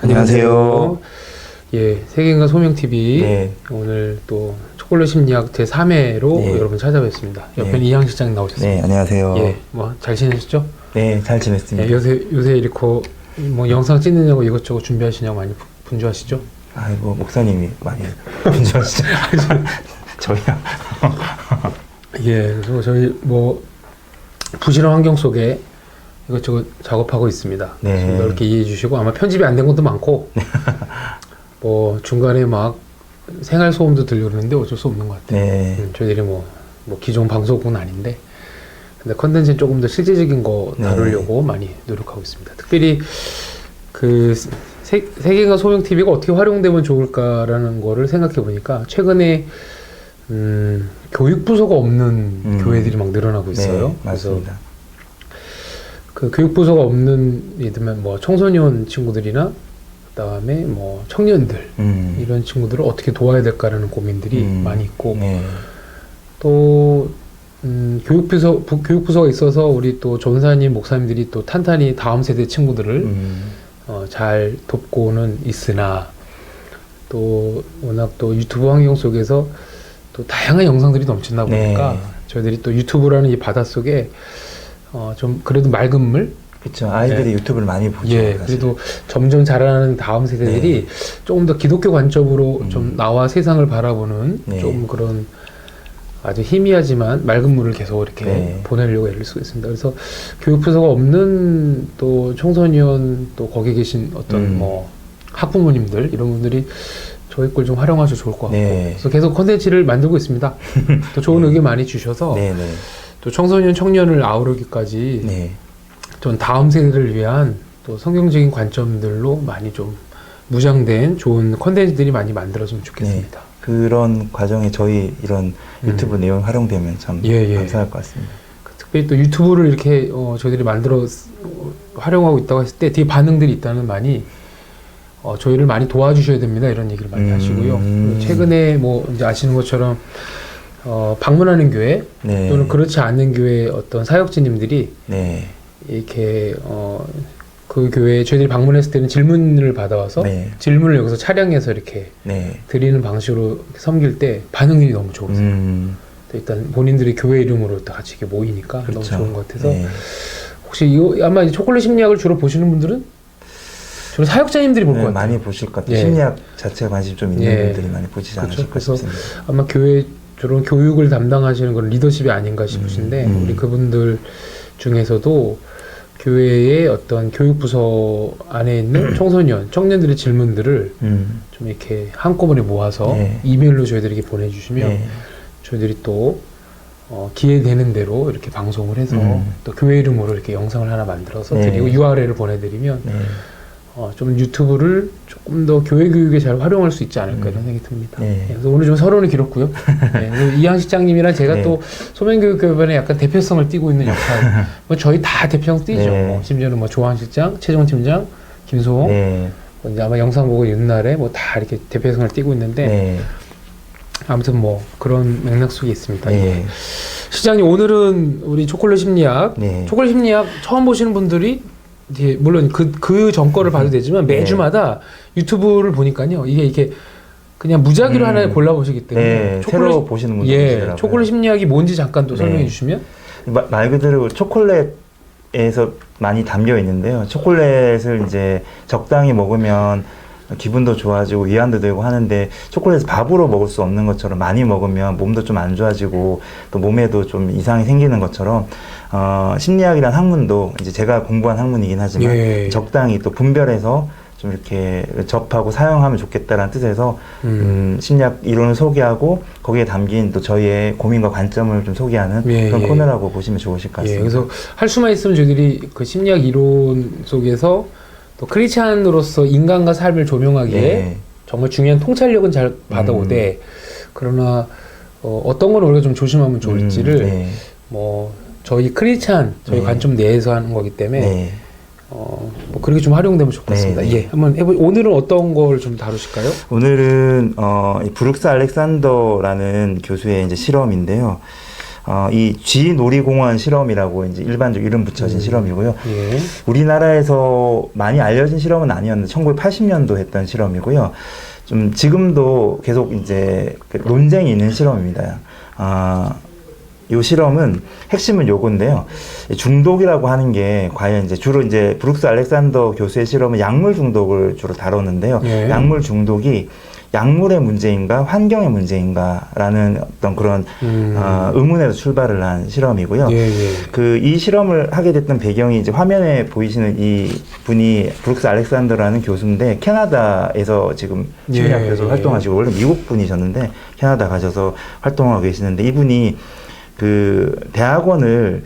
안녕하세요. 예, 세계인간 소명TV. 네. 오늘 또 초콜릿 심리학 제3회로 네. 여러분 찾아뵙습니다. 옆에는 네. 이항 실장님 나오셨습니다. 네, 안녕하세요. 예, 뭐 잘 지내셨죠? 네, 잘 지냈습니다. 예, 요새 이렇게 뭐 영상 찍느냐고 이것저것 준비하시냐고 많이 분주하시죠? 아이고, 목사님이 많이 분주하시죠? 저희야. 예, 그래서 저희 뭐 부실한 환경 속에 이것저것 작업하고 있습니다. 네. 이렇게 이해해 주시고, 아마 편집이 안 된 것도 많고 뭐 중간에 막 생활 소음도 들리고 그러는데 어쩔 수 없는 것 같아요. 네. 저희들이 뭐 기존 방송국은 아닌데, 근데 컨텐츠는 조금 더 실제적인 거 다루려고 많이 노력하고 있습니다. 특별히 그 세계인간 소명TV가 어떻게 활용되면 좋을까라는 거를 생각해 보니까, 최근에 교육부서가 없는 교회들이 막 늘어나고 있어요. 네, 맞습니다. 그 교육부서가 없는, 예를 들면 뭐 청소년 친구들이나 그다음에 뭐 청년들 이런 친구들을 어떻게 도와야 될까라는 고민들이 많이 있고, 네. 또 교육부서가 있어서 우리 또 전사님 목사님들이 또 탄탄히 다음 세대 친구들을 잘 돕고는 있으나, 또 워낙 또 유튜브 환경 속에서 또 다양한 영상들이 넘친다 보니까 저희들이 또 유튜브라는 이 바닷속에 좀 그래도 맑은 물? 그렇죠. 아이들이 유튜브를 많이 보죠. 예, 사실. 그래도 점점 자라나는 다음 세대들이 조금 더 기독교 관점으로 좀 나와 세상을 바라보는 좀 그런 아주 희미하지만 맑은 물을 계속 이렇게 보내려고 애를 쓰고 있습니다. 그래서 교육부서가 없는 또 청소년, 또 거기 계신 어떤 뭐 학부모님들, 이런 분들이 저희 걸 좀 활용하셔도 좋을 것 같고, 그래서 계속 콘텐츠를 만들고 있습니다. 또 좋은 의견 많이 주셔서 또 청소년, 청년을 아우르기까지 좀 다음 세대를 위한 또 성경적인 관점들로 많이 좀 무장된 좋은 콘텐츠들이 많이 만들어지면 좋겠습니다. 그런 과정에 저희 이런 유튜브 내용 활용되면 참 감사할 것 같습니다. 특별히 또 유튜브를 이렇게 저희들이 만들어 활용하고 있다고 했을 때 뒤에 반응들이 있다는, 많이 저희를 많이 도와주셔야 됩니다, 이런 얘기를 많이 하시고요. 최근에 뭐 이제 아시는 것처럼 방문하는 교회 또는 그렇지 않는 교회 어떤 사역자님들이 이렇게 그 교회에 저희들이 방문했을 때는 질문을 받아와서 질문을 여기서 차량해서 이렇게 드리는 방식으로 섬길 때 반응이 너무 좋으세요. 일단 본인들이 교회 이름으로 같이 이렇게 모이니까 너무 좋은 것 같아서 혹시 이거 아마 초콜릿 심리학을 주로 보시는 분들은 주로 사역자님들이 볼 것 같아요. 많이 보실 것 같아요. 심리학 자체가 관심 좀 있는 분들이 많이 보시지 않으실까 싶습니다. 아마 교회 저런 교육을 담당하시는 건 리더십이 아닌가 싶으신데, 우리 그분들 중에서도 교회의 어떤 교육부서 안에 있는 청소년, 청년들의 질문들을 좀 이렇게 한꺼번에 모아서 이메일로 저희들에게 보내주시면 저희들이 또 기회되는 대로 이렇게 방송을 해서 또 교회 이름으로 이렇게 영상을 하나 만들어서 드리고 URL을 보내드리면 좀 유튜브를 조금 더 교회 교육에 잘 활용할 수 있지 않을까, 이런 생각이 듭니다. 그래서 오늘 좀 서론을 길었고요. 이항 실장님이랑 제가 또 소명교육교변에 약간 대표성을 띠고 있는 역할, 뭐 저희 다 대표성 띠죠. 심지어는 뭐 조항 실장, 최정원 팀장, 김소홍, 이제 아마 영상 보고 옛날에 뭐 다 이렇게 대표성을 띠고 있는데, 아무튼 뭐 그런 맥락 속에 있습니다. 실장님, 오늘은 우리 초콜릿 심리학, 초콜릿 심리학 처음 보시는 분들이 물론 그 전 거를 봐도 되지만 매주마다 유튜브를 보니까요, 이게 그냥 무작위로 하나 골라보시기 때문에 새로 보시는 분들 계시더라고요. 초콜릿 심리학이 뭔지 잠깐 또 설명해 주시면. 말 그대로 초콜릿에서 많이 담겨 있는데요. 초콜릿을 이제 적당히 먹으면 기분도 좋아지고 위안도 되고 하는데, 초콜릿을 밥으로 먹을 수 없는 것처럼 많이 먹으면 몸도 좀 안 좋아지고 또 몸에도 좀 이상이 생기는 것처럼, 심리학이란 학문도 이제 제가 공부한 학문이긴 하지만 적당히 또 분별해서 좀 이렇게 접하고 사용하면 좋겠다라는 뜻에서 심리학 이론을 소개하고 거기에 담긴 또 저희의 고민과 관점을 좀 소개하는 그런 코너라고 보시면 좋으실 것 같습니다. 그래서 할 수만 있으면 저희들이 그 심리학 이론 속에서 또 크리스찬으로서 인간과 삶을 조명하기에 정말 중요한 통찰력은 잘 받아오되, 그러나 어떤 걸 우리가 좀 조심하면 좋을지를 뭐 저희 크리스찬, 저희 관점 내에서 하는 거기 때문에 뭐 그렇게 좀 활용되면 좋겠습니다. 한번 오늘은 어떤 걸 좀 다루실까요? 오늘은 이 브룩스 알렉산더라는 교수의 이제 실험인데요. 이 G 놀이공원 실험이라고 이제 일반적 이름 붙여진 실험이고요. 예. 우리나라에서 많이 알려진 실험은 아니었는데 1980년도 했던 실험이고요. 좀 지금도 계속 이제 그 논쟁이 있는 실험입니다. 이 실험은 핵심은 요건데요. 중독이라고 하는 게 과연 이제 주로 이제 브룩스 알렉산더 교수의 실험은 약물 중독을 주로 다뤘는데요. 예. 약물 중독이 약물의 문제인가 환경의 문제인가라는 어떤 그런 의문에서 출발을 한 실험이고요. 예, 예. 이 실험을 하게 됐던 배경이 이제 화면에 보이시는 이 분이 브룩스 알렉산더라는 교수인데 캐나다에서 지금 심리학교에서 예. 활동하시고 원래 미국 분이셨는데 캐나다 가셔서 활동하고 계시는데 이분이 그 대학원을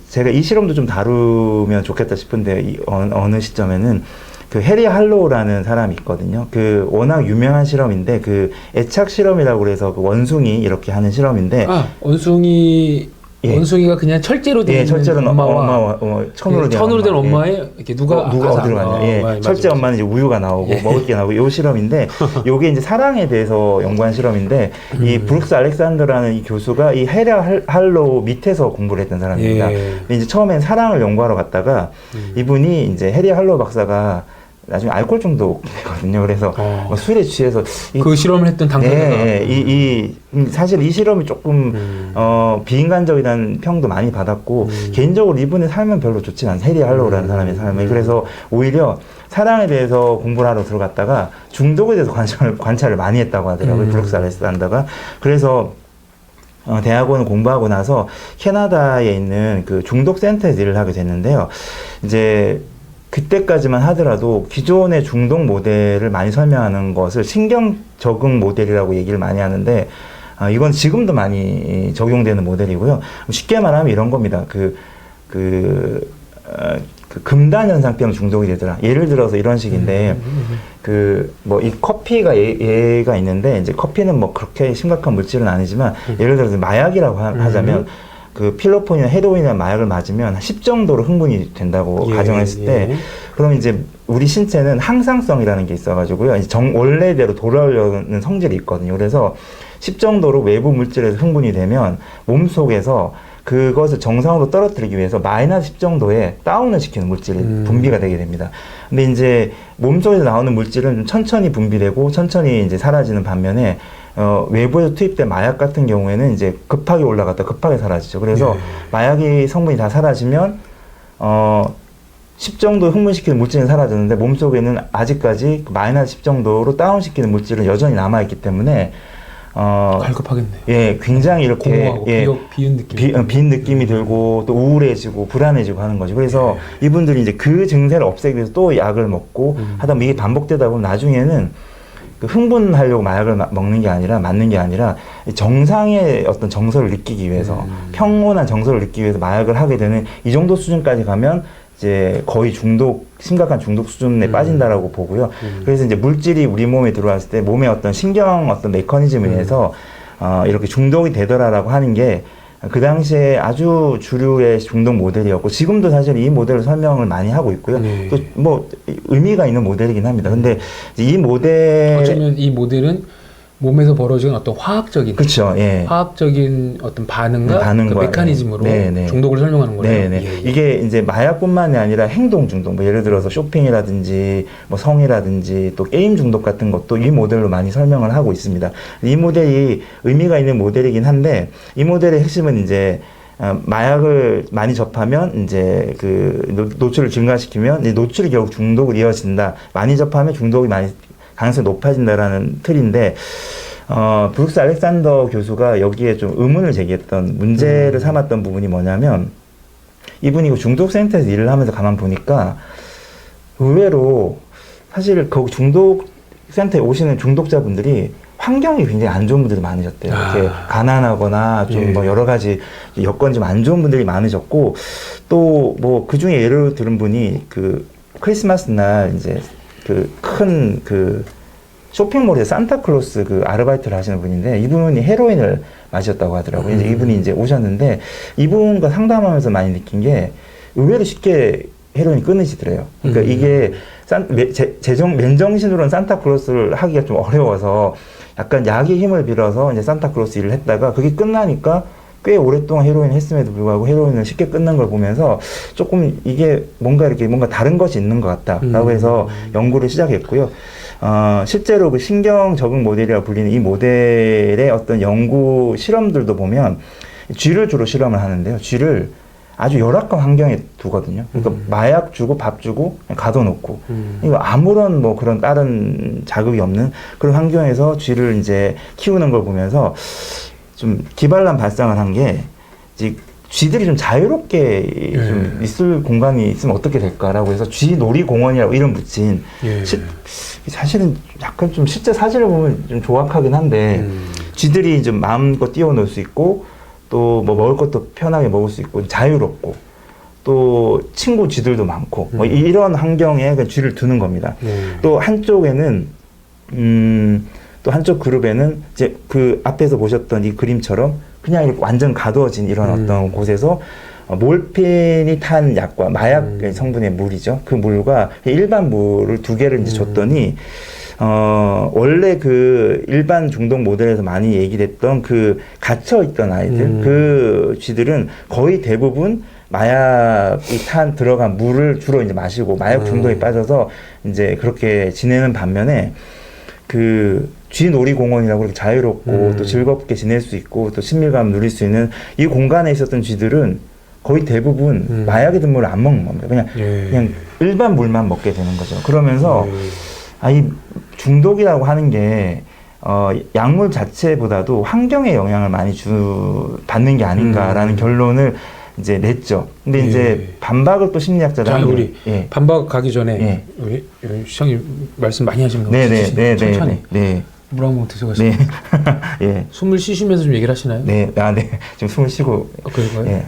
제가 이 실험도 좀 다루면 좋겠다 싶은데 어느 시점에는 그 해리 할로우라는 사람이 있거든요. 워낙 유명한 실험인데 애착 실험이라고 그래서 원숭이 이렇게 하는 실험인데 원숭이가 그냥 철제로 된 철제로 엄마와 천으로 된 엄마. 엄마에 이렇게 누가 어디로 가냐. 철제 엄마는 이제 우유가 나오고 먹을 게 나오고 요 실험인데 요게 이제 사랑에 대해서 연구한 실험인데 이 브룩스 알렉산더라는 이 교수가 이 해리 할로우 밑에서 공부를 했던 사람입니다. 이제 처음엔 사랑을 연구하러 갔다가 이분이 이제 해리 할로우 박사가 나중에 알코올 중독이거든요. 그래서 술에 취해서 그 실험을 했던 당사자가 사실 이 실험이 조금 비인간적이라는 평도 많이 받았고 개인적으로 이분의 삶은 별로 좋지 않아요. 해리 할로우라는 사람의 삶이. 그래서 오히려 사랑에 대해서 공부를 하러 들어갔다가 중독에 대해서 관찰을 많이 했다고 하더라고요. 브룩스 알렉산더가. 그래서 대학원을 공부하고 나서 캐나다에 있는 그 중독센터에서 일을 하게 됐는데요. 이제 그때까지만 하더라도 기존의 중독 모델을 많이 설명하는 것을 신경 적응 모델이라고 얘기를 많이 하는데 이건 지금도 많이 적용되는 모델이고요. 쉽게 말하면 이런 겁니다. 금단 현상병 중독이 되더라. 예를 들어서 이런 식인데 이 커피가 예가 있는데 이제 커피는 뭐 그렇게 심각한 물질은 아니지만 예를 들어서 마약이라고 하자면 필로폰이나 헤로인이나 마약을 맞으면 10 정도로 흥분이 된다고 가정했을 때 그럼 이제 우리 신체는 항상성이라는 게 있어가지고요. 원래대로 돌아오려는 성질이 있거든요. 그래서 10 정도로 외부 물질에서 흥분이 되면 몸속에서 그것을 정상으로 떨어뜨리기 위해서 마이너스 10 정도에 다운을 시키는 물질이 분비가 되게 됩니다. 근데 이제 몸속에서 나오는 물질은 좀 천천히 분비되고 천천히 이제 사라지는 반면에 외부에서 투입된 마약 같은 경우에는 이제 급하게 올라갔다 급하게 사라지죠. 그래서 마약의 성분이 다 사라지면 10 정도 흥분시키는 물질은 사라졌는데 몸속에는 아직까지 마이너스 10 정도로 다운시키는 물질은 여전히 남아있기 때문에 갈급하겠네. 예, 굉장히 이렇게 빈 느낌이 들고 또 우울해지고 불안해지고 하는 거죠. 그래서 이분들이 이제 그 증세를 없애기 위해서 또 약을 먹고 하다 보면 이게 반복되다 보면 나중에는 흥분하려고 마약을 먹는 게 아니라 맞는 게 아니라 정상의 어떤 정서를 느끼기 위해서 평온한 정서를 느끼기 위해서 마약을 하게 되는 이 정도 수준까지 가면 이제 거의 심각한 중독 수준에 빠진다라고 보고요. 그래서 이제 물질이 우리 몸에 들어왔을 때 몸의 어떤 어떤 메커니즘에 의해서 이렇게 중독이 되더라라고 하는 게 그 당시에 아주 주류의 중독 모델이었고 지금도 사실 이 모델을 설명을 많이 하고 있고요. 또 뭐 의미가 있는 모델이긴 합니다. 근데 이 모델 어쩌면 이 모델은 몸에서 벌어지는 어떤 화학적인 화학적인 어떤 반응과 그 메커니즘으로 중독을 설명하는 거예요. 이게 이제 마약뿐만이 아니라 행동 중독, 뭐 예를 들어서 쇼핑이라든지 뭐 성이라든지 또 게임 중독 같은 것도 이 모델로 많이 설명을 하고 있습니다. 이 모델이 의미가 있는 모델이긴 한데 이 모델의 핵심은 이제 마약을 많이 접하면 이제 노출을 증가시키면 노출이 결국 중독을 이어진다. 많이 접하면 중독이 가능성이 높아진다라는 틀인데, 브룩스 알렉산더 교수가 여기에 좀 의문을 제기했던 문제를 삼았던 부분이 뭐냐면, 이분이 중독센터에서 일을 하면서 가만 보니까, 의외로 사실 거기 중독센터에 오시는 중독자분들이 환경이 굉장히 안 좋은 분들이 많으셨대요. 이렇게 가난하거나 좀 뭐 여러 가지 여건이 좀 안 좋은 분들이 많으셨고, 또 뭐 그 중에 예를 들은 분이 크리스마스 날 이제 큰 쇼핑몰에서 산타클로스 아르바이트를 하시는 분인데 이분이 헤로인을 마셨다고 하더라고요. 이제 이분이 이제 오셨는데 이분과 상담하면서 많이 느낀 게 의외로 쉽게 헤로인이 끊으시더래요. 그러니까 이게 맨정신으로는 산타클로스를 하기가 좀 어려워서 약간 약의 힘을 빌어서 이제 산타클로스 일을 했다가 그게 끝나니까 꽤 오랫동안 헤로인을 했음에도 불구하고 헤로인을 쉽게 끊는 걸 보면서 조금 이게 뭔가 이렇게 뭔가 다른 것이 있는 것 같다라고 해서 연구를 시작했고요. 실제로 그 신경 적응 모델이라고 불리는 이 모델의 어떤 연구 실험들도 보면 쥐를 주로 실험을 하는데요. 쥐를 아주 열악한 환경에 두거든요. 그러니까 마약 주고 밥 주고 그냥 가둬놓고 이거 아무런 뭐 그런 다른 자극이 없는 그런 환경에서 쥐를 이제 키우는 걸 보면서 좀 기발란 발상을 한 게 이제 쥐들이 좀 자유롭게 좀 있을 공간이 있으면 어떻게 될까라고 해서 쥐 놀이공원이라고 이름 붙인 사실은 약간 좀 실제 사진을 보면 좀 조악하긴 한데 쥐들이 좀 마음껏 뛰어놀 수 있고 또 뭐 먹을 것도 편하게 먹을 수 있고 자유롭고 또 친구 쥐들도 많고 뭐 이런 환경에 그 쥐를 두는 겁니다. 또 한쪽에는 또 한쪽 그룹에는 이제 그 앞에서 보셨던 이 그림처럼 그냥 이렇게 완전 가두어진 이런 어떤 곳에서 몰핀이 탄 약과 마약 성분의 물이죠. 그 물과 일반 물을 두 개를 이제 줬더니 원래 그 일반 중독 모델에서 많이 얘기됐던 그 갇혀있던 아이들, 그 쥐들은 거의 대부분 마약이 들어간 물을 주로 이제 마시고 마약 중독에 빠져서 이제 그렇게 지내는 반면에 그 쥐 놀이공원이라고 그렇게 자유롭고 또 즐겁게 지낼 수 있고 또 친밀감 누릴 수 있는 이 공간에 있었던 쥐들은 거의 대부분 마약에 든 물을 안 먹는 겁니다. 그냥 일반 물만 먹게 되는 거죠. 그러면서 이 중독이라고 하는 게 약물 자체보다도 환경에 영향을 많이 받는 게 아닌가라는 결론을 이제 냈죠. 근데 이제 반박을 또 심리학자들 우리 반박 가기 전에 우리 시장님 말씀 많이 하시는 거 네네네 천천히 물 한 번 드셔가시고 숨을 쉬시면서 좀 얘기를 하시나요? 네, 지금 숨을 쉬고 그런가요?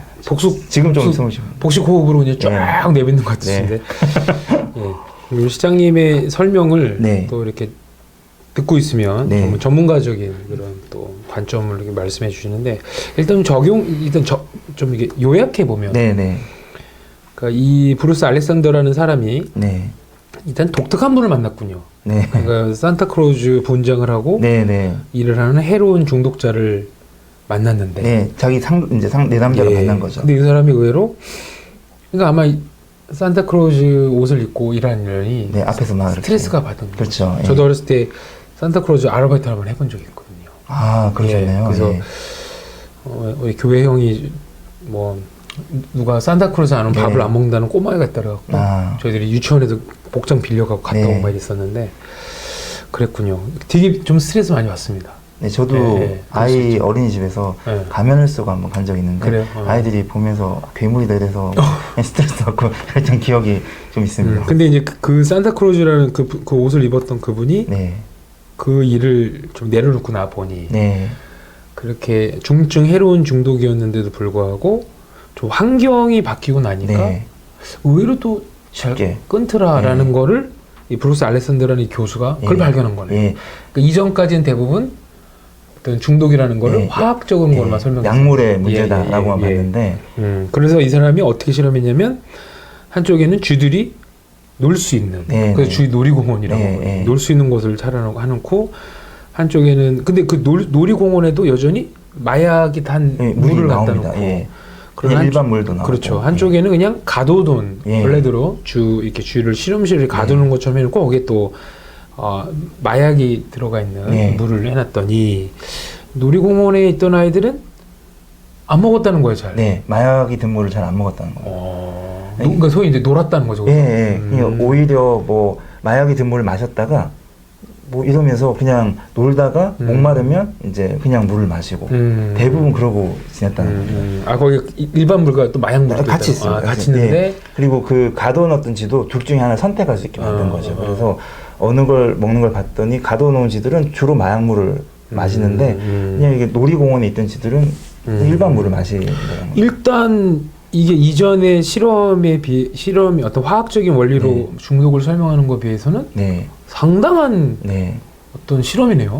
지금 좀 숨을 쉬고 복식 호흡으로 그냥 쫙 내뱉는 것 같으신데 우리 시장님의 설명을 또 이렇게 듣고 있으면 전문가적인 그런 또 관점을 이렇게 말씀해 주시는데 일단 좀 이게 요약해 보면 그러니까 이 브루스 알렉산더라는 사람이 일단 독특한 분을 만났군요. 그러니까 산타크로즈 분장을 하고 일을 하는 헤로인 중독자를 만났는데 자기 내담자로 만난 거죠. 근데 이 사람이 의외로 그러니까 아마 산타크로즈 옷을 입고 일하는 일이 앞에서 막 스트레스가 받은 거죠. 그렇죠. 저도 어렸을 때 산타크로즈 아르바이트 한번 해본 적이 있거든요. 그러셨네요. 그래서 우리 교회 형이 뭐 누가 산타크로즈 안 오면 밥을 안 먹는다는 꼬마애가 있더라고. 저희들이 유치원에도 복장 빌려가고 갔다 온 말이 있었는데 그랬군요. 되게 좀 스트레스 많이 받습니다. 저도 아이 어린이집에서 가면을 쓰고 한번 간 적이 있는데 아이들이 보면서 괴물이다 이래서 스트레스 받고 그랬던 기억이 좀 있습니다. 근데 이제 그 산타크로즈라는 그 옷을 입었던 그분이 그 일을 좀 내려놓고 나 보니 그렇게 중증 헤로인 중독이었는데도 불구하고 좀 환경이 바뀌고 나니까 의외로 또 잘 끊더라라는 거를 이 브루스 알렉산더라는 이 교수가 그걸 발견한 거네요. 그러니까 이전까지는 대부분 어떤 중독이라는 거를 화학적인 걸로만 설명했어요. 약물의 문제다라고만 봤는데 그래서 이 사람이 어떻게 실험했냐면 한쪽에는 쥐들이 놀 수 있는 그래서 쥐 놀이공원이라고 놀 수 있는 곳을 차려놓고 한쪽에는 근데 그 놀이공원에도 여전히 마약이 단 물을 갖다 놓고 그런 일반 물도 나오고 그렇죠. 한쪽에는 그냥 가둬둔 원래대로 이렇게 쥐를 실험실에 가두는 것처럼 해놓고 거기에 또 마약이 들어가 있는 물을 해놨더니 놀이공원에 있던 아이들은 안 먹었다는 거예요, 잘. 마약이 든 물을 잘 안 먹었다는 거예요. 그러니까 소위 이제 놀았다는 거죠. 오히려 뭐 마약이 든 물을 마셨다가 뭐 이러면서 그냥 놀다가 목마르면 이제 그냥 물을 마시고 대부분 그러고 지냈다는 거죠. 거기 일반 물과 또 마약 물도 같이 있어요. 같이 있는데 그리고 그 가둬놓던 쥐도 둘 중에 하나 선택할 수 있게 만든 거죠. 그래서 어느 걸 먹는 걸 봤더니 가둬놓은 쥐들은 주로 마약물을 마시는데 그냥 이게 놀이공원에 있던 쥐들은 일반 물을 마시더라고요. 일단 이게 이전의 실험이 어떤 화학적인 원리로 중독을 설명하는 것에 비해서는 상당한 어떤 실험이네요.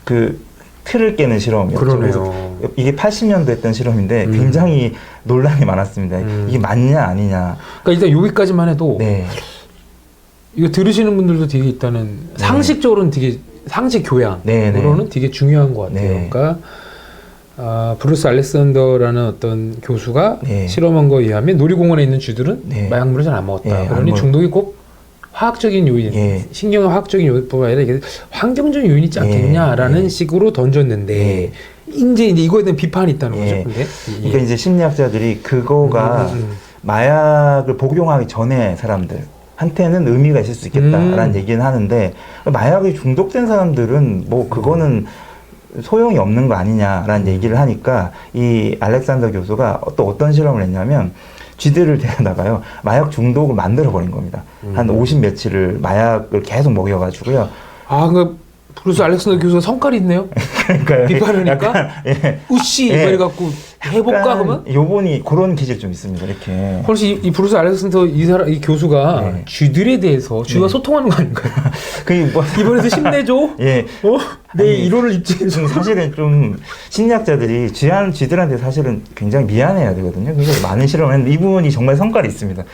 그 틀을 깨는 실험이었죠. 그러네요. 이게 80년도 했던 실험인데 굉장히 논란이 많았습니다. 이게 맞냐 아니냐. 그러니까 일단 여기까지만 해도 이거 들으시는 분들도 되게 일단은 상식적으로는 되게 상식 교양으로는 되게 중요한 것 같아요. 그러니까 브루스 알렉산더라는 어떤 교수가 네. 실험한 거에 의하면 놀이공원에 있는 쥐들은 네. 마약물을 잘 안 먹었다. 네, 그러니 중독이 꼭 화학적인 요인, 예. 신경의 화학적인 요인뿐만 아니라 이게 환경적 요인이 있지 않겠냐라는 예. 식으로 던졌는데 예. 이제 이거에 대한 비판이 있다는 거죠. 예. 근데 그러니까 이제 심리학자들이 그거가 마약을 복용하기 전에 사람들한테는 의미가 있을 수 있겠다라는 얘기는 하는데 마약에 중독된 사람들은 뭐 그거는 소용이 없는 거 아니냐라는 얘기를 하니까 이 알렉산더 교수가 또 어떤 실험을 했냐면 쥐들을 데려다가요 마약 중독을 만들어 버린 겁니다. 한 50 며칠을 마약을 계속 먹여가지고요. 그 브루스 알렉산더 교수가 성깔이 있네요. 그러니까요. 비판하니까 약간, 예. 우씨 예. 이래 갖고 해볼까 그러면? 요번이 그런 기질이 좀 있습니다. 이렇게. 혹시 이 브루스 알렉산더 이 교수가 네. 쥐들에 대해서 쥐와 네. 소통하는 거 아닌가요? 그 뭐 이번에도 힘내줘. 예. 내 아니, 이론을 입증해줘. 좀 사실은 좀 심리학자들이 쥐들한테 사실은 굉장히 미안해야 되거든요. 그래서 많은 실험을 했는데 이분이 정말 성깔이 있습니다.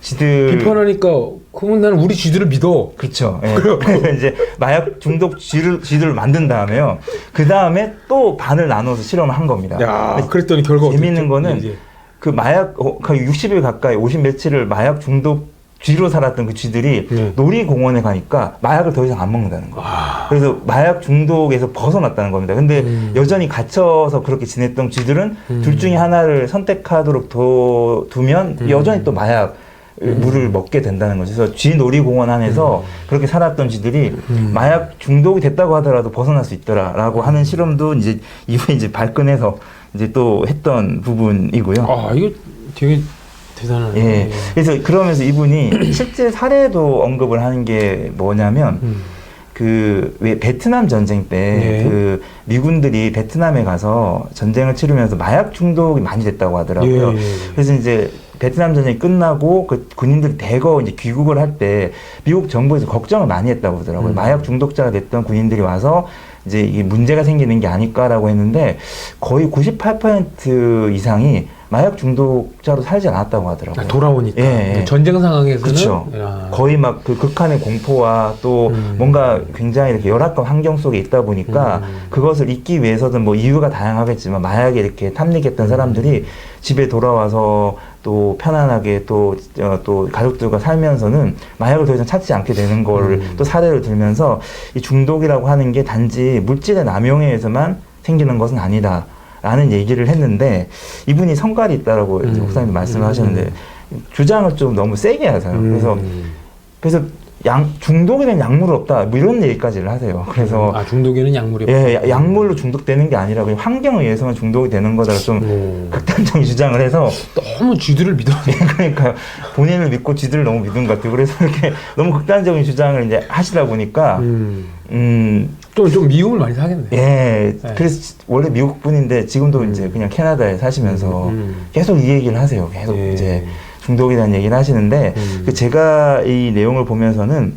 쥐들 비판하니까 그러면 나는 우리 쥐들을 믿어. 그렇죠. 예. 그래서 이제 마약 중독 쥐들을 만든 다음에요. 그 다음에 또 반을 나눠서 실험을 한 겁니다. 야, 그랬더니 결과 재미있는 거는 이제. 그 마약 60일 가까이 50 며칠을 마약 중독 쥐로 살았던 그 쥐들이 놀이공원에 가니까 마약을 더 이상 안 먹는다는 거예요. 그래서 마약 중독에서 벗어났다는 겁니다. 근데 여전히 gat혀서 그렇게 지냈던 쥐들은 둘 중에 하나를 선택하도록 두면 여전히 또 마약 물을 먹게 된다는 거죠. 그래서 쥐 놀이공원 안에서 그렇게 살았던 쥐들이 마약 중독이 됐다고 하더라도 벗어날 수 있더라라고 하는 실험도 이제 이분이 이제 발끈해서 이제 또 했던 부분이고요. 이거 되게 대단하네. 예. 그래서 그러면서 이분이 실제 사례도 언급을 하는 게 뭐냐면 그 왜 베트남 전쟁 때 그 미군들이 베트남에 가서 전쟁을 치르면서 마약 중독이 많이 됐다고 하더라고요. 그래서 이제 베트남 전쟁이 끝나고 그 군인들이 대거 이제 귀국을 할 때 미국 정부에서 걱정을 많이 했다고 하더라고요. 마약 중독자가 됐던 군인들이 와서 이제 이게 문제가 생기는 게 아닐까라고 했는데 거의 98% 이상이 마약 중독자로 살지 않았다고 하더라고요. 돌아오니까. 예. 전쟁 상황에서는. 그렇죠. 거의 막 그 극한의 공포와 또 뭔가 굉장히 이렇게 열악한 환경 속에 있다 보니까 그것을 잊기 위해서든 뭐 이유가 다양하겠지만 마약에 이렇게 탐닉했던 사람들이 집에 돌아와서 또 편안하게 또 가족들과 살면서는 마약을 더 이상 찾지 않게 되는 거를 또 사례를 들면서 이 중독이라고 하는 게 단지 물질의 남용에 의해서만 생기는 것은 아니다. 라는 얘기를 했는데 이분이 성깔이 있다라고 목사님도 말씀을 하셨는데 주장을 좀 너무 세게 하세요. 그래서 중독이 된 약물은 없다. 뭐 이런 얘기까지를 하세요. 그래서 중독에는 약물이 없다. 예, 약물로 중독되는 게 아니라 그냥 환경에 의해서만 중독이 되는 거다. 좀 극단적인 주장을 해서 너무 쥐들을 믿어. 그러니까 본인을 믿고 쥐들을 너무 믿은 것 같아요. 그래서 이렇게 너무 극단적인 주장을 이제 하시다 보니까 좀 미움을 많이 사겠네. 예. 그래서 원래 미국 분인데 지금도 이제 그냥 캐나다에 사시면서 계속 이 얘기를 하세요. 계속 이제 중독에 대한 얘기를 하시는데 그 제가 이 내용을 보면서는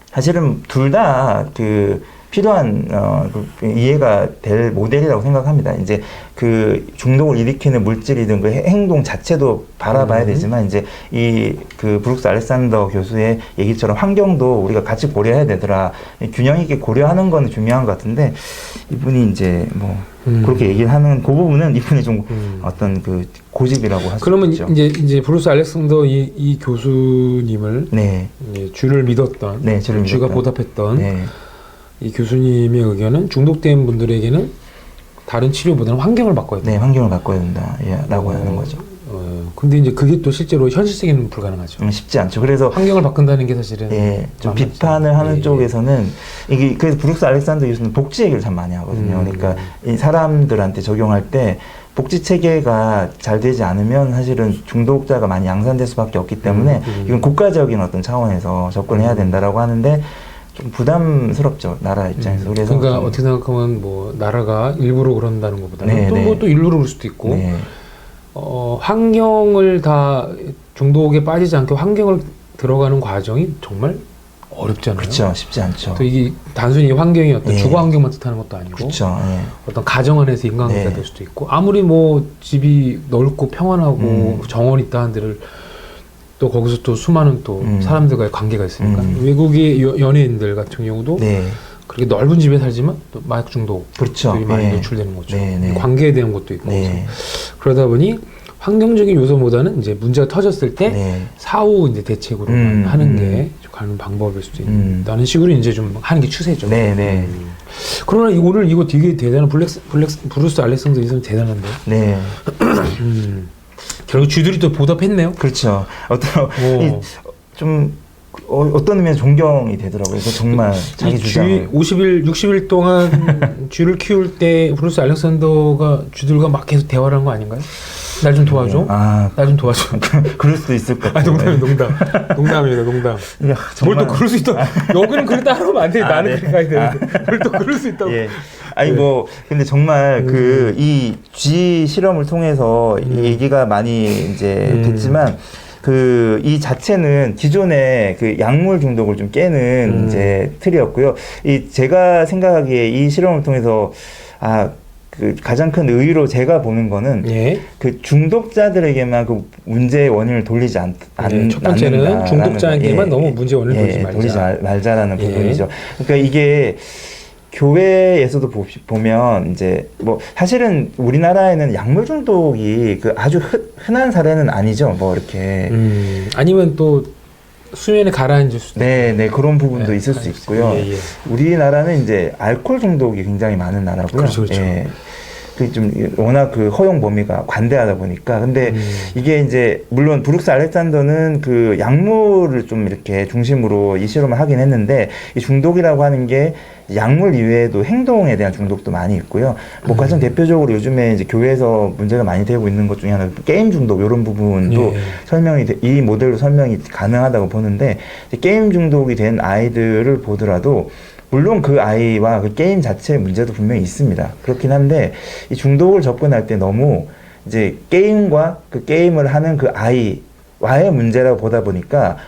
사실은 둘 다 그 필요한 그 이해가 될 모델이라고 생각합니다. 이제 그 중독을 일으키는 물질이든 그 행동 자체도 바라봐야 되지만 이제 이 그 브룩스 알렉산더 교수의 얘기처럼 환경도 우리가 같이 고려해야 되더라. 균형 있게 고려하는 건 중요한 것 같은데 이분이 이제 뭐 그렇게 얘기를 하는 그 부분은 이분이 좀 어떤 그 고집이라고 할 수 있죠. 그러면 이제 브루스 알렉산더 이 교수님을 주를 믿었던, 주가 보답했던 이 교수님의 의견은 중독된 분들에게는 다른 치료보다는 환경을 바꿔야 된다. 네, 환경을 바꿔야 된다라고 하는 거죠. 근데 이제 그게 또 실제로 현실적인 불가능하죠. 쉽지 않죠. 그래서 환경을 바꾼다는 게 사실은 좀 비판을 하는 쪽에서는 이게 그래서 브룩스 알렉산더 교수는 복지 얘기를 참 많이 하거든요. 그러니까 이 사람들한테 적용할 때 복지 체계가 잘 되지 않으면 사실은 중독자가 많이 양산될 수밖에 없기 때문에 이건 국가적인 어떤 차원에서 접근해야 된다라고 하는데. 좀 부담스럽죠, 나라 입장에서. 그래서 그러니까 어떻게 생각하면 뭐 나라가 일부러 그런다는 것보다는 또 일부러 그럴 수도 있고 환경을 다 중독에 빠지지 않게 환경을 들어가는 과정이 정말 어렵잖아요. 그렇죠, 쉽지 않죠. 또 이게 단순히 환경이 어떤 주거 환경만 뜻하는 것도 아니고 그렇죠. 어떤 가정 안에서 인간관계가 될 수도 있고 아무리 뭐 집이 넓고 평안하고 정원 있다 한 데를 또 거기서 또 수많은 또 사람들과의 관계가 있으니까 외국의 연예인들 같은 경우도 그렇게 넓은 집에 살지만 또 마약 중독들이 그렇죠. 많이 네. 노출되는 거죠. 네, 네. 관계에 대한 것도 있고. 네. 그러다 보니 환경적인 요소보다는 이제 문제가 터졌을 때 네. 사후 이제 대책으로만 하는 게 가는 방법일 수도 있다는 식으로 이제 좀 하는 게 추세죠. 네, 네. 그러나 오늘 이거 되게 대단한 브루스 알렉산더 이 사람 대단한데. 네. 결국 쥐들이 또 보답했네요. 그렇죠. 어떤 의미에서 존경이 되더라고요. 이거 정말 자기 주장을. 50일, 60일 동안 쥐를 키울 때 브루스 알렉산더가 쥐들과 막 계속 대화를 한 거 아닌가요? 날 좀 도와줘. 나 좀 도와줘. 그럴 수도 있을 것 같아요. 농담. 농담입니다, 농담. 야, 뭘 또 그럴 수 있다. 여기는 그렇게 따라하면 안 돼. 나는 네. 그렇게 가야 되는데. 뭘 또 그럴 수 있다고. 예. 아니 근데 정말 이 쥐 실험을 통해서 이 얘기가 많이 이제 됐지만 이 자체는 기존의 그 약물 중독을 좀 깨는 이제 틀이었고요. 제가 생각하기에 이 실험을 통해서 그 가장 큰 의의로 제가 보는 거는 그 중독자들에게만 그 문제의 원인을 돌리지 첫 번째는 중독자에게만 너무 문제의 원인을 돌리지 말자라는 부분이죠. 그러니까 이게 교회에서도 보면 이제 사실은 우리나라에는 약물 중독이 그 아주 흔한 사례는 아니죠. 이렇게 아니면 또 수면에 가라앉을 수도 네, 그런 부분도 있을 수 있고요. 우리나라는 이제 알코올 중독이 굉장히 많은 나라고요. 그렇죠. 예. 좀 워낙 그 허용 범위가 관대하다 보니까 근데 이게 이제 물론 브룩스 알렉산더는 그 약물을 좀 이렇게 중심으로 이 실험을 하긴 했는데 이 중독이라고 하는 게 약물 이외에도 행동에 대한 중독도 많이 있고요. 가장 대표적으로 요즘에 이제 교회에서 문제가 많이 되고 있는 것 중에 하나가 게임 중독 이런 부분도 이 모델로 설명이 가능하다고 보는데 게임 중독이 된 아이들을 보더라도 물론 그 아이와 그 게임 자체의 문제도 분명히 있습니다. 그렇긴 한데 이 중독을 접근할 때 너무 이제 게임과 그 게임을 하는 그 아이와의 문제라고 보다 보니까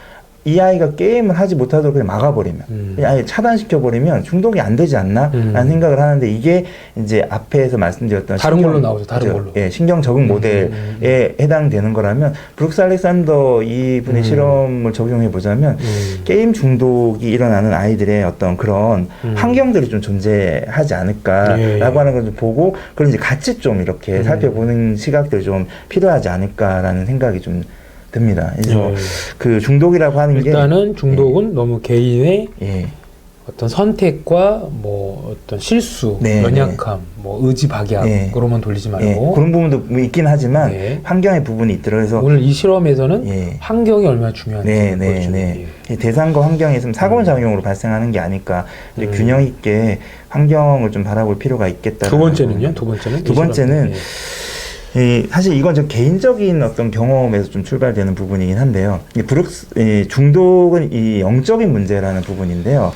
이 아이가 게임을 하지 못하도록 그냥 막아버리면, 그냥 아예 차단시켜버리면 중독이 안 되지 않나? 라는 생각을 하는데 이게 이제 앞에서 말씀드렸던 다른 걸로 나오죠, 다른 걸로. 예, 신경 적응 모델에 해당되는 거라면, 브룩스 알렉산더 이분의 실험을 적용해 보자면, 게임 중독이 일어나는 아이들의 어떤 그런 환경들이 좀 존재하지 않을까라고 하는 걸 좀 보고, 그런 이제 같이 좀 이렇게 살펴보는 시각들이 좀 필요하지 않을까라는 생각이 좀 듭니다. 그래서 그 중독이라고 하는 일단은 중독은 너무 개인의 어떤 선택과 어떤 실수, 연약함, 의지 박약으로만 돌리지 말고 그런 부분도 있긴 하지만 환경의 부분이 있더라고요. 그래서 오늘 이 실험에서는 환경이 얼마나 중요한지 대상과 환경이 있으면 상호작용으로 발생하는 게 아닐까. 균형 있게 환경을 좀 바라볼 필요가 있겠다. 두 번째는요? 두 번째는 사실 이건 좀 개인적인 어떤 경험에서 좀 출발되는 부분이긴 한데요. 중독은 이 영적인 문제라는 부분인데요.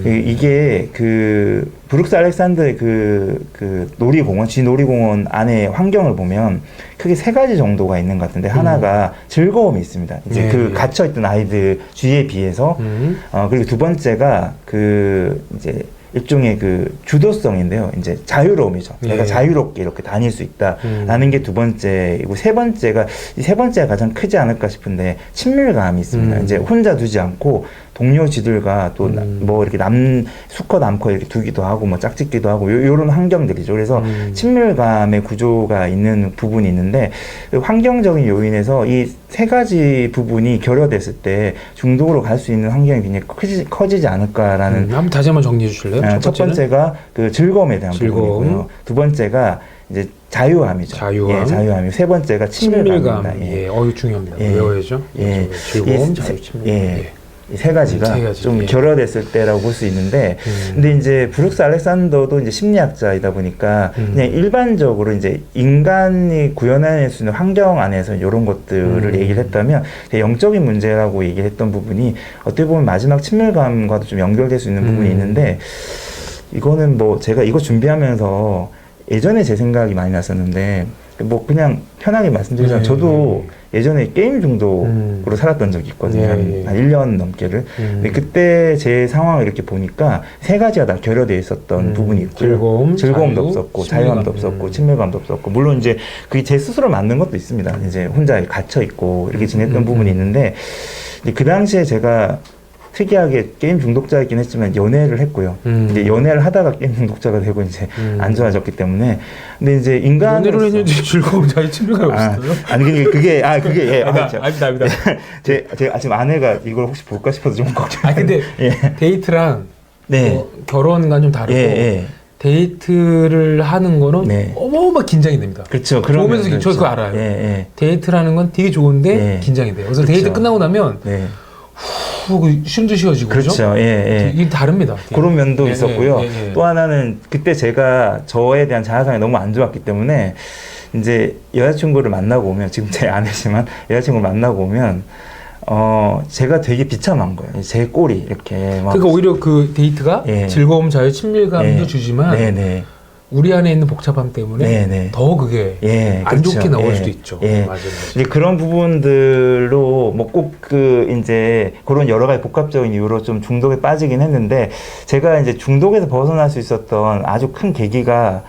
이게 그 브룩스 알렉산더의 그 놀이공원, 쥐 놀이공원 안에 환경을 보면 크게 세 가지 정도가 있는 것 같은데 하나가 즐거움이 있습니다. 이제 그 갇혀있던 아이들 쥐에 비해서 그리고 두 번째가 이제 일종의 그 주도성인데요. 이제 자유로움이죠. 내가 자유롭게 이렇게 다닐 수 있다라는 게 두 번째이고 세 번째가 가장 크지 않을까 싶은데 친밀감이 있습니다. 이제 혼자 두지 않고 동료 쥐들과 또 이렇게 수컷 암컷 이렇게 두기도 하고 짝짓기도 하고 요런 환경들이죠. 그래서 친밀감의 구조가 있는 부분이 있는데 환경적인 요인에서 이 세 가지 부분이 결여됐을 때 중독으로 갈 수 있는 환경이 굉장히 커지지 않을까라는. 한번 다시 한번 정리해 주실래요? 첫 번째가 그 즐거움에 대한 부분이고요. 두 번째가 이제 자유함이죠. 자유함이. 세 번째가 친밀감입니다. 중요합니다. 외워야죠. 즐거움, 자유, 친밀감. 이 세 가지가 좀 결여됐을 때라고 볼 수 있는데, 근데 이제 브룩스 알렉산더도 이제 심리학자이다 보니까 그냥 일반적으로 이제 인간이 구현해낼 수 있는 환경 안에서 이런 것들을 얘기를 했다면 영적인 문제라고 얘기를 했던 부분이 어떻게 보면 마지막 친밀감과도 좀 연결될 수 있는 부분이 있는데, 이거는 제가 이거 준비하면서 예전에 제 생각이 많이 났었는데 그냥 편하게 말씀드리자면 저도 예전에 게임 중독으로 살았던 적이 있거든요. 한 1년 넘게를. 근데 그때 제 상황을 이렇게 보니까 세 가지가 다 결여되어 있었던 부분이 있고요. 즐거움도 없었고, 자유함도 없었고, 친밀감도 없었고, 물론 이제 그게 제 스스로 맞는 것도 있습니다. 이제 혼자 갇혀 있고 이렇게 지냈던 부분이 있는데 그 당시에 제가 특이하게 게임 중독자이긴 했지만 연애를 했고요. 이제 연애를 하다가 게임 중독자가 되고 이제 안 좋아졌기 때문에. 근데 이제 인간 연애를 했는데 즐거운 자기 친구가 없어요? 아니 그게 예. 아니다. 제가 지금 아내가 이걸 혹시 볼까 싶어서 좀 걱정. 근데 데이트랑 네. 뭐 결혼과는 좀 다르고 예. 데이트를 하는 거는 네. 어마어마 긴장이 됩니다. 그렇죠. 좋으면서 그렇죠. 저 그거 알아요. 예. 데이트라는 건 되게 좋은데 긴장이 돼요. 그래서 그렇죠. 데이트 끝나고 나면 네. 숨도 쉬어지고 그렇죠. 예. 이게 다릅니다. 그런 면도 예, 있었고요. 예. 또 하나는 그때 제가 저에 대한 자아상이 너무 안 좋았기 때문에 이제 여자친구를 만나고 오면 지금 제 아내지만 여자친구를 만나고 오면 제가 되게 비참한 거예요. 제 꼴이 이렇게 막. 그러니까 오히려 그 데이트가 즐거움, 자유, 친밀감도 주지만 우리 안에 있는 복잡함 때문에 더 그게 안 좋게 나올 수도 있죠. 맞아요. 이제 그런 부분들로 뭐 꼭 이제 그런 여러 가지 복합적인 이유로 좀 중독에 빠지긴 했는데 제가 이제 중독에서 벗어날 수 있었던 아주 큰 계기가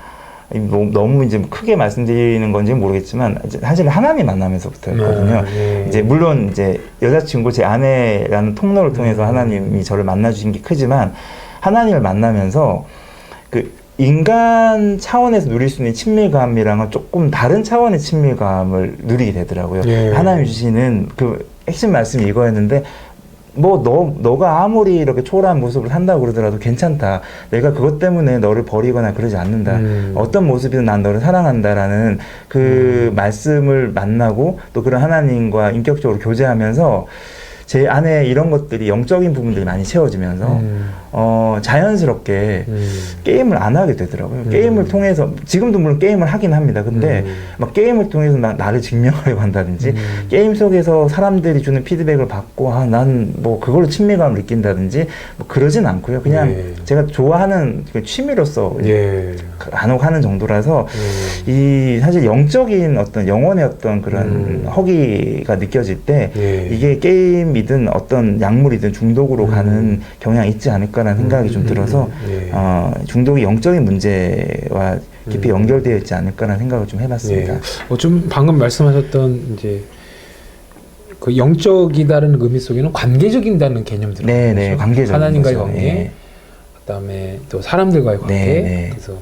너무 이제 크게 말씀드리는 건지는 모르겠지만 사실 하나님 만나면서부터였거든요. 이제 물론 이제 여자친구 제 아내라는 통로를 통해서 하나님이 저를 만나주신 게 크지만 하나님을 만나면서 그 인간 차원에서 누릴 수 있는 친밀감이랑은 조금 다른 차원의 친밀감을 누리게 되더라고요. 하나님 주시는 그 핵심 말씀이 이거였는데 너가 아무리 이렇게 초라한 모습을 한다고 그러더라도 괜찮다. 내가 그것 때문에 너를 버리거나 그러지 않는다. 어떤 모습이든 난 너를 사랑한다라는 그 말씀을 만나고 또 그런 하나님과 인격적으로 교제하면서 제 안에 이런 것들이 영적인 부분들이 많이 채워지면서 자연스럽게 게임을 안 하게 되더라고요. 게임을 통해서 지금도 물론 게임을 하긴 합니다. 근데 막 게임을 통해서 나를 증명하려고 한다든지 게임 속에서 사람들이 주는 피드백을 받고 난 뭐 그걸로 친밀감을 느낀다든지 뭐 그러진 않고요. 그냥 제가 좋아하는 그 취미로서 간혹 하는 정도라서 이 사실 영적인 어떤 영혼의 어떤 그런 허기가 느껴질 때 이게 게임이든 어떤 약물이든 중독으로 가는 경향이 있지 않을까라는 생각이 좀 들어서 중독이 영적인 문제와 깊이 연결되어 있지 않을까라는 생각을 좀 해봤습니다. 좀 방금 말씀하셨던 이제 그 영적이다라는 의미 속에는 관계적이다는 개념 들어요. 네, 관계적 하나님과의 관계, 그다음에 또 사람들과의 관계. 그래서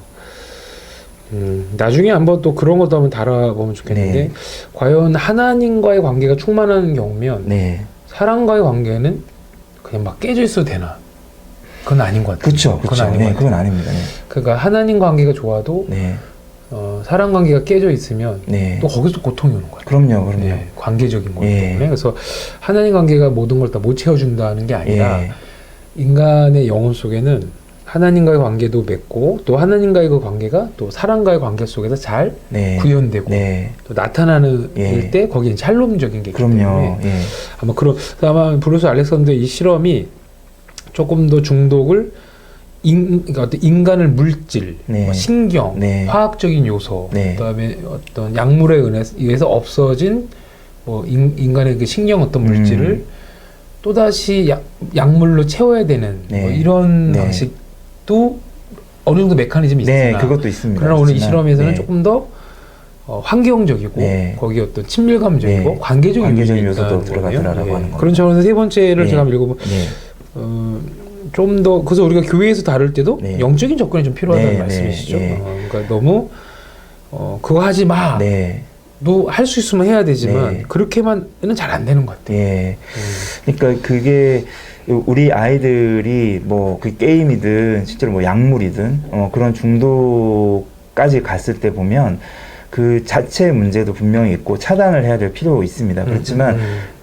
나중에 한번 또 그런 것도 한번 다뤄보면 좋겠는데 과연 하나님과의 관계가 충만한 경우면 사람과의 관계는 그냥 막 깨져 있어도 되나? 그건 아닌 것 같아요. 그렇죠. 그건 아닙니다. 그러니까 하나님 관계가 좋아도 사람 관계가 깨져 있으면 또 거기서 고통이 오는 거예요. 그럼요. 관계적인 거기 때문에. 그래서 하나님 관계가 모든 걸 다 못 채워준다는 게 아니라 인간의 영혼 속에는 하나님과의 관계도 맺고 또 하나님과의 그 관계가 또 사람과의 관계 속에서 잘 구현되고 또 나타나는 때 거기엔 샬롬적인 게 있기 때문에 아마 브루스 알렉산더의 이 실험이 조금 더 중독을 그러니까 어떤 인간을 물질, 뭐 신경, 화학적인 요소, 그다음에 어떤 약물에 의해서 없어진 인간의 그 신경 어떤 물질을 또다시 약물로 채워야 되는 뭐 이런 방식도 어느 정도 메커니즘이 있으나 그것도 있습니다. 그러나 오늘 이 실험에서는 조금 더 환경적이고 거기 어떤 친밀감적이고 관계적인 요소도 들어가더라라고 하는 겁니다. 그런 차원에서 세 번째를 제가 한번 읽어보면 좀 더 그래서 우리가 교회에서 다룰 때도 영적인 접근이 좀 필요하다는 말씀이시죠. 그러니까 너무 그거 하지 마. 도 할 수 있으면 해야 되지만 그렇게만은 잘 안 되는 것 같아요. 그러니까 그게 우리 아이들이 뭐 그 게임이든 실제로 뭐 약물이든 그런 중독까지 갔을 때 보면 그 자체의 문제도 분명히 있고 차단을 해야 될 필요가 있습니다. 그렇지만